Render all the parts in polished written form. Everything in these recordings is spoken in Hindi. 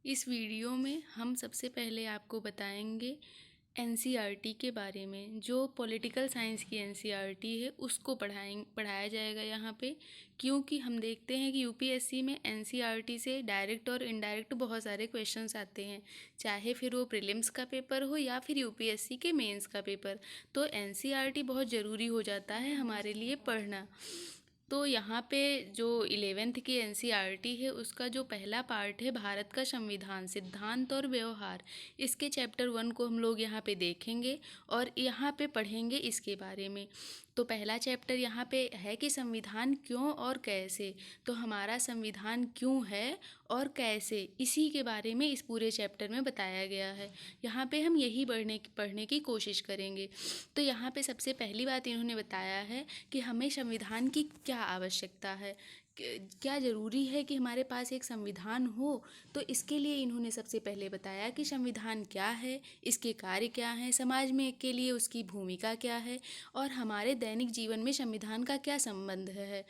इस वीडियो में हम सबसे पहले आपको बताएंगे एनसीईआरटी के बारे में। जो पॉलिटिकल साइंस की एनसीईआरटी है उसको पढ़ाया जाएगा यहाँ पे, क्योंकि हम देखते हैं कि यूपीएससी में एनसीईआरटी से डायरेक्ट और इनडायरेक्ट बहुत सारे क्वेश्चंस आते हैं, चाहे फिर वो प्रीलिम्स का पेपर हो या फिर यूपीएससी के मेंस का पेपर। तो एनसीईआरटी बहुत ज़रूरी हो जाता है हमारे लिए पढ़ना। तो यहाँ पे जो 11th की एनसीईआरटी है उसका जो पहला पार्ट है भारत का संविधान, सिद्धांत और व्यवहार, इसके चैप्टर 1 को हम लोग यहाँ पे देखेंगे और यहाँ पे पढ़ेंगे इसके बारे में। तो पहला चैप्टर यहाँ पे है कि संविधान क्यों और कैसे। तो हमारा संविधान क्यों है और कैसे, इसी के बारे में इस पूरे चैप्टर में बताया गया है। यहाँ पे हम यही पढ़ने की कोशिश करेंगे। तो यहाँ पे सबसे पहली बात इन्होंने बताया है कि हमें संविधान की क्या आवश्यकता है, क्या ज़रूरी है कि हमारे पास एक संविधान हो। तो इसके लिए इन्होंने सबसे पहले बताया कि संविधान क्या है, इसके कार्य क्या हैं, समाज में के लिए उसकी भूमिका क्या है और हमारे दैनिक जीवन में संविधान का क्या संबंध है।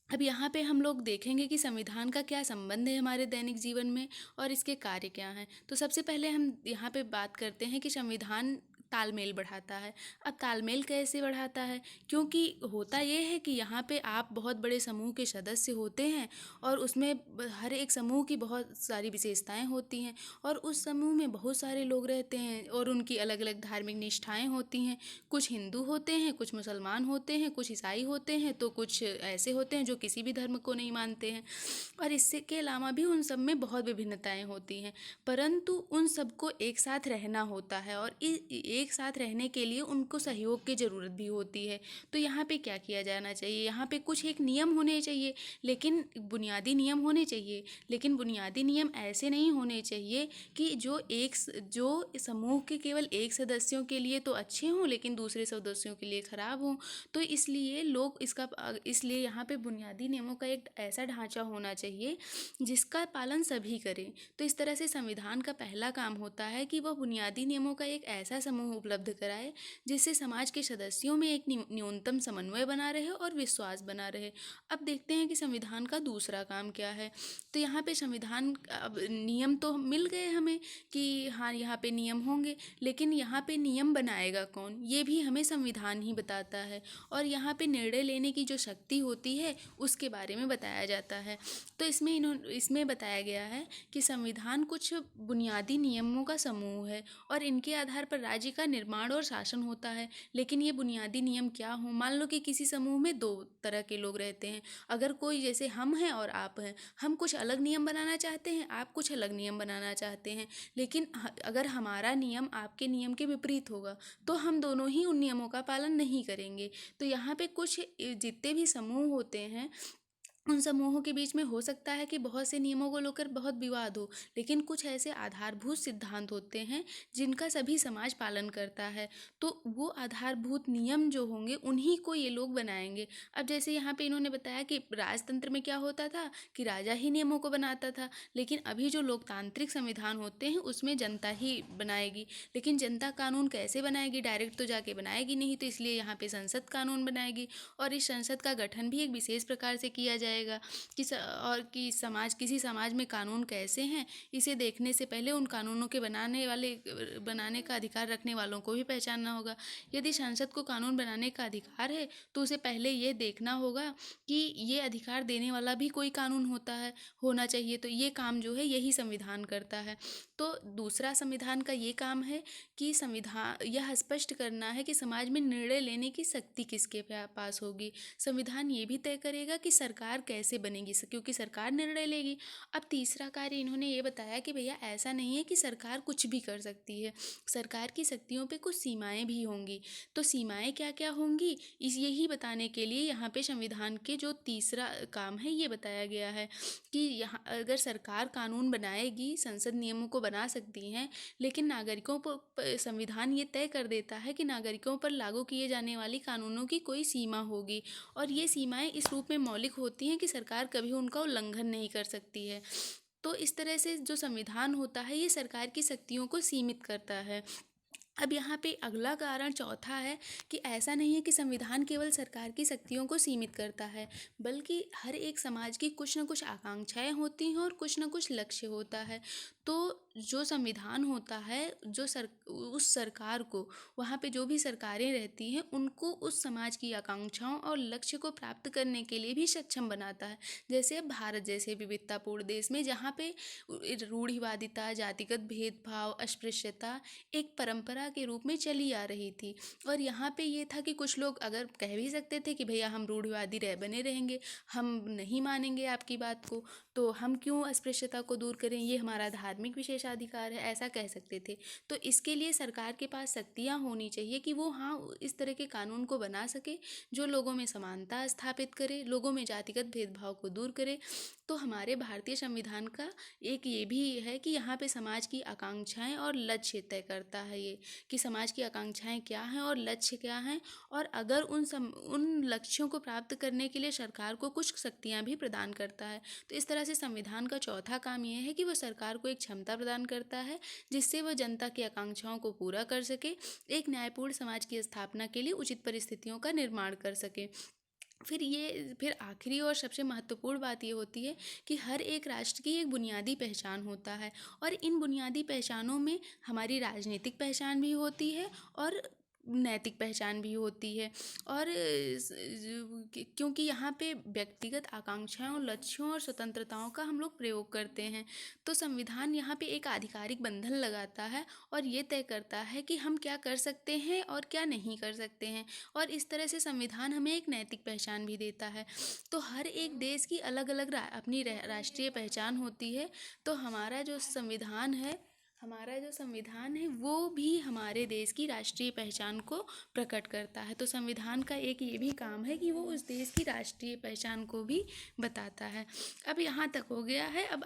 अब यहाँ पे हम लोग देखेंगे कि संविधान का क्या संबंध है हमारे दैनिक जीवन में और इसके कार्य क्या हैं। तो सबसे पहले हम यहाँ पे बात करते हैं कि संविधान तालमेल बढ़ाता है। अब तालमेल कैसे बढ़ाता है, क्योंकि होता ये है कि यहाँ पे आप बहुत बड़े समूह के सदस्य होते हैं और उसमें हर एक समूह की बहुत सारी विशेषताएं होती हैं और उस समूह में बहुत सारे लोग रहते हैं और उनकी अलग अलग धार्मिक निष्ठाएं होती हैं। कुछ हिंदू होते हैं, कुछ मुसलमान होते हैं, कुछ ईसाई होते हैं, तो कुछ ऐसे होते हैं जो किसी भी धर्म को नहीं मानते हैं। और इससे के अलावा भी उन सब में बहुत विभिन्नताएं होती हैं, परंतु उन सबको एक साथ रहना होता है और एक साथ रहने के लिए उनको सहयोग की ज़रूरत भी होती है। तो यहाँ पे क्या किया जाना चाहिए, यहाँ पे कुछ एक नियम होने चाहिए, लेकिन बुनियादी नियम होने चाहिए, लेकिन बुनियादी नियम ऐसे नहीं होने चाहिए कि जो समूह के केवल एक सदस्यों के लिए तो अच्छे हों लेकिन दूसरे सदस्यों के लिए खराब हों। तो इसलिए यहाँ पे बुनियादी नियमों का एक ऐसा ढांचा होना चाहिए जिसका पालन सभी करें। तो इस तरह से संविधान का पहला काम होता है कि वह बुनियादी नियमों का एक ऐसा समूह उपलब्ध कराए जिससे समाज के सदस्यों में एक न्यूनतम समन्वय बना रहे और विश्वास बना रहे। अब देखते हैं कि संविधान का दूसरा काम क्या है। तो यहाँ पे संविधान, अब नियम तो मिल गए हमें कि हाँ यहाँ पे नियम होंगे, लेकिन यहाँ पे नियम बनाएगा कौन, ये भी हमें संविधान ही बताता है। और यहाँ पे निर्णय लेने की जो शक्ति होती है उसके बारे में बताया जाता है। तो इसमें बताया गया है कि संविधान कुछ बुनियादी नियमों का समूह है और इनके आधार पर राज्य का निर्माण और शासन होता है। लेकिन ये बुनियादी नियम क्या हो, मान लो कि किसी समूह में दो तरह के लोग रहते हैं। अगर कोई, जैसे हम हैं और आप हैं, हम कुछ अलग नियम बनाना चाहते हैं, आप कुछ अलग नियम बनाना चाहते हैं, लेकिन अगर हमारा नियम आपके नियम के विपरीत होगा तो हम दोनों ही उन नियमों का पालन नहीं करेंगे। तो यहाँ पे कुछ जितने भी समूह होते हैं उन समूहों के बीच में हो सकता है कि बहुत से नियमों को लेकर बहुत विवाद हो, लेकिन कुछ ऐसे आधारभूत सिद्धांत होते हैं जिनका सभी समाज पालन करता है। तो वो आधारभूत नियम जो होंगे उन्हीं को ये लोग बनाएंगे। अब जैसे यहाँ पे इन्होंने बताया कि राजतंत्र में क्या होता था कि राजा ही नियमों को बनाता था, लेकिन अभी जो लोकतांत्रिक संविधान होते हैं उसमें जनता ही बनाएगी। लेकिन जनता कानून कैसे बनाएगी, डायरेक्ट तो जाके बनाएगी नहीं, तो इसलिए यहाँ पे संसद कानून बनाएगी और इस संसद का गठन भी एक विशेष प्रकार से किया जाएगा और कि किसी समाज में कानून कैसे हैं इसे देखने से पहले उन कानूनों के बनाने का अधिकार रखने वालों को भी पहचानना होगा। यदि संसद को कानून बनाने का अधिकार है तो उसे पहले ये देखना होगा कि ये अधिकार देने वाला भी कोई कानून होना चाहिए। तो ये काम जो है यही संविधान करता है। तो दूसरा संविधान का ये काम है कि संविधान यह स्पष्ट करना है कि समाज में निर्णय लेने की शक्ति किसके पास होगी। संविधान ये भी तय करेगा कि सरकार कैसे बनेगी, क्योंकि सरकार निर्णय लेगी। अब तीसरा कार्य इन्होंने ये बताया कि भैया ऐसा नहीं है कि सरकार कुछ भी कर सकती है, सरकार की शक्तियों पे कुछ सीमाएं भी होंगी। तो सीमाएं क्या क्या होंगी यही बताने के लिए यहाँ पे संविधान के जो तीसरा काम है ये बताया गया है कि यहाँ अगर सरकार कानून बनाएगी, संसद नियमों को बना सकती हैं, लेकिन नागरिकों पर संविधान ये तय कर देता है कि नागरिकों पर लागू किए जाने वाली कानूनों की कोई सीमा होगी और ये सीमाएं इस रूप में मौलिक होती हैं कि सरकार कभी उनका उल्लंघन नहीं कर सकती है। तो इस तरह से जो संविधान होता है ये सरकार की शक्तियों को सीमित करता है। अब यहाँ पे अगला कारण चौथा है कि ऐसा नहीं है कि संविधान केवल सरकार की शक्तियों को सीमित करता है, बल्कि हर एक समाज की कुछ न कुछ आकांक्षाएं होती हैं और कुछ न कुछ लक्ष्य होता है। तो जो संविधान होता है, उस सरकार को, वहाँ पे जो भी सरकारें रहती हैं उनको उस समाज की आकांक्षाओं और लक्ष्य को प्राप्त करने के लिए भी सक्षम बनाता है। जैसे अब भारत जैसे विविधतापूर्ण देश में, जहाँ पे रूढ़िवादिता, जातिगत भेदभाव, अस्पृश्यता एक परंपरा के रूप में चली आ रही थी। और यहाँ पे ये था कि कुछ लोग अगर कह भी सकते थे कि भैया हम रूढ़िवादी बने रहेंगे, हम नहीं मानेंगे आपकी बात को, तो हम क्यों अस्पृश्यता को दूर करें, ये हमारा धार्मिक विशेषाधिकार है, ऐसा कह सकते थे। तो इसके लिए सरकार के पास शक्तियाँ होनी चाहिए कि वो हाँ इस तरह के कानून को बना सके जो लोगों में समानता स्थापित करे, लोगों में जातिगत भेदभाव को दूर करे। तो हमारे भारतीय संविधान का एक ये भी है कि यहाँ पे समाज की आकांक्षाएं और लक्ष्य तय करता है, ये कि समाज की आकांक्षाएं क्या हैं और लक्ष्य क्या हैं, और अगर उन लक्ष्यों को प्राप्त करने के लिए सरकार को कुछ शक्तियां भी प्रदान करता है। तो इस तरह से संविधान का चौथा काम ये है कि वो सरकार को एक क्षमता प्रदान करता है जिससे वह जनता की आकांक्षाओं को पूरा कर सके, एक न्यायपूर्ण समाज की स्थापना के लिए उचित परिस्थितियों का निर्माण कर सके। फिर आखिरी और सबसे महत्वपूर्ण बात ये होती है कि हर एक राष्ट्र की एक बुनियादी पहचान होता है, और इन बुनियादी पहचानों में हमारी राजनीतिक पहचान भी होती है और नैतिक पहचान भी होती है। और क्योंकि यहाँ पे व्यक्तिगत आकांक्षाओं, लक्ष्यों और स्वतंत्रताओं का हम लोग प्रयोग करते हैं, तो संविधान यहाँ पे एक आधिकारिक बंधन लगाता है और ये तय करता है कि हम क्या कर सकते हैं और क्या नहीं कर सकते हैं। और इस तरह से संविधान हमें एक नैतिक पहचान भी देता है। तो हर एक देश की अलग अलग अपनी राष्ट्रीय पहचान होती है। तो हमारा जो संविधान है वो भी हमारे देश की राष्ट्रीय पहचान को प्रकट करता है। तो संविधान का एक ये भी काम है कि वो उस देश की राष्ट्रीय पहचान को भी बताता है। अब यहाँ तक हो गया है। अब